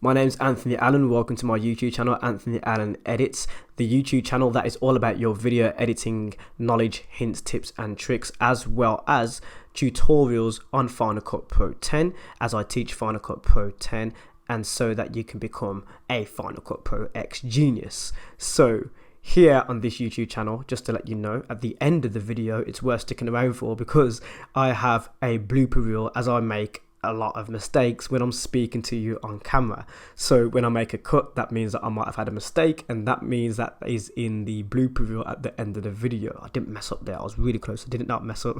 My name's Anthony Allen. Welcome to my YouTube channel, AnthonyAllenEdits, the YouTube channel that is all about your video editing knowledge, hints, tips and tricks, as well as tutorials on Final Cut Pro 10 as I teach Final Cut Pro 10, and so that you can become a Final Cut Pro X genius. So here on this YouTube channel, just to let you know, at the end of the video, it's worth sticking around for, because I have a blooper reel as I make a lot of mistakes when I'm speaking to you on camera. So when I make a cut, that means that I might have had a mistake, and that means that is in the blooper reel at the end of the video. I didn't mess up there, I was really close, I did not mess up.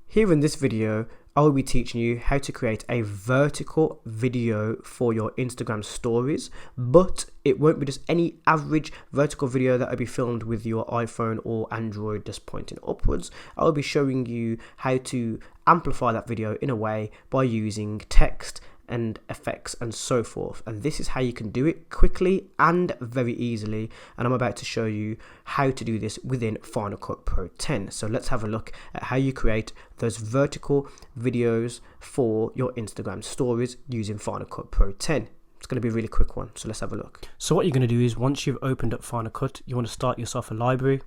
Here in this video, I will be teaching you how to create a vertical video for your Instagram stories, but it won't be just any average vertical video that will be filmed with your iPhone or Android just pointing upwards. I will be showing you how to amplify that video in a way by using text and effects and so forth, and this is how you can do it quickly and very easily, and I'm about to show you how to do this within Final Cut Pro 10. So let's have a look at how you create those vertical videos for your Instagram stories using Final Cut Pro 10. It's going to be a really quick one, so let's have a look. So what you're going to do is, once you've opened up Final Cut, you want to start yourself a library,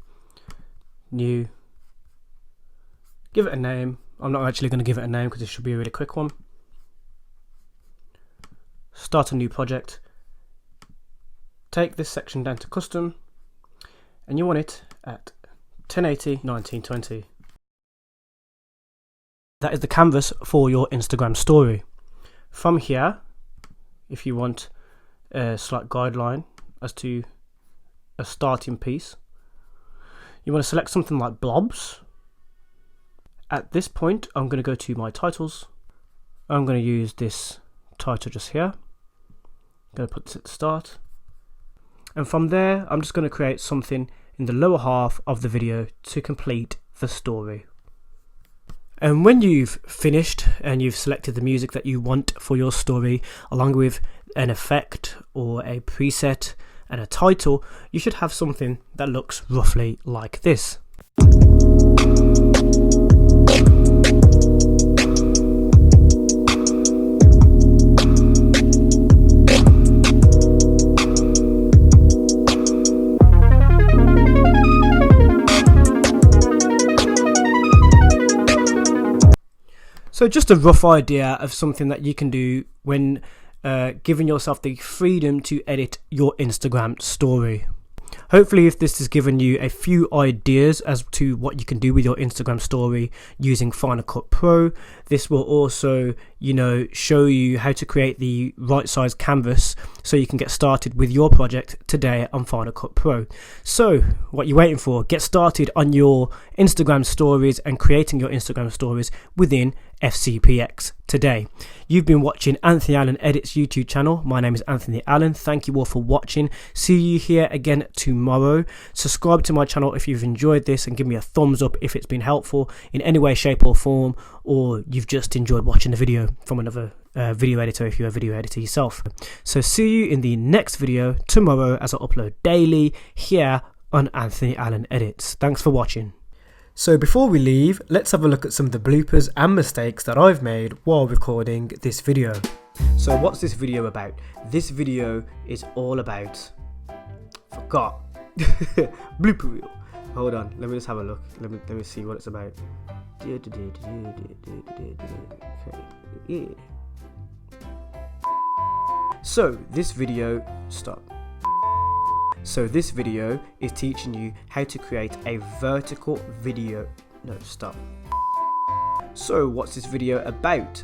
new, give it a name. I'm not actually going to give it a name because this should be a really quick one. Start a new project, take this section down to custom, and you want it at 1080 1920. That is the canvas for your Instagram story. From here, if you want a slight guideline as to a starting piece, you want to select something like blobs. At this point, I'm going to go to my titles. I'm going to use this title just here. I'm going to put this at the start, and from there I'm just going to create something in the lower half of the video to complete the story. And when you've finished and you've selected the music that you want for your story, along with an effect or a preset and a title, you should have something that looks roughly like this. So just a rough idea of something that you can do when giving yourself the freedom to edit your Instagram story. Hopefully, if this has given you a few ideas as to what you can do with your Instagram story using Final Cut Pro, this will also, show you how to create the right size canvas so you can get started with your project today on Final Cut Pro. So what are you waiting for? Get started on your Instagram stories and creating your Instagram stories within FCPX today. You've been watching Anthony Allen Edits YouTube channel. My name is Anthony Allen. Thank you all for watching. See you here again tomorrow. Subscribe to my channel if you've enjoyed this, and give me a thumbs up if it's been helpful in any way, shape or form, or you've just enjoyed watching the video from another video editor if you're a video editor yourself. So see you in the next video tomorrow as I upload daily here on Anthony Allen Edits. Thanks for watching. So before we leave, let's have a look at some of the bloopers and mistakes that I've made while recording this video. So what's this video about? This video is all about, forgot, blooper reel. Hold on, let me just have a look. Let me see what it's about. Okay. So this video, So this video is teaching you how to create a vertical video. No, stop. So what's this video about?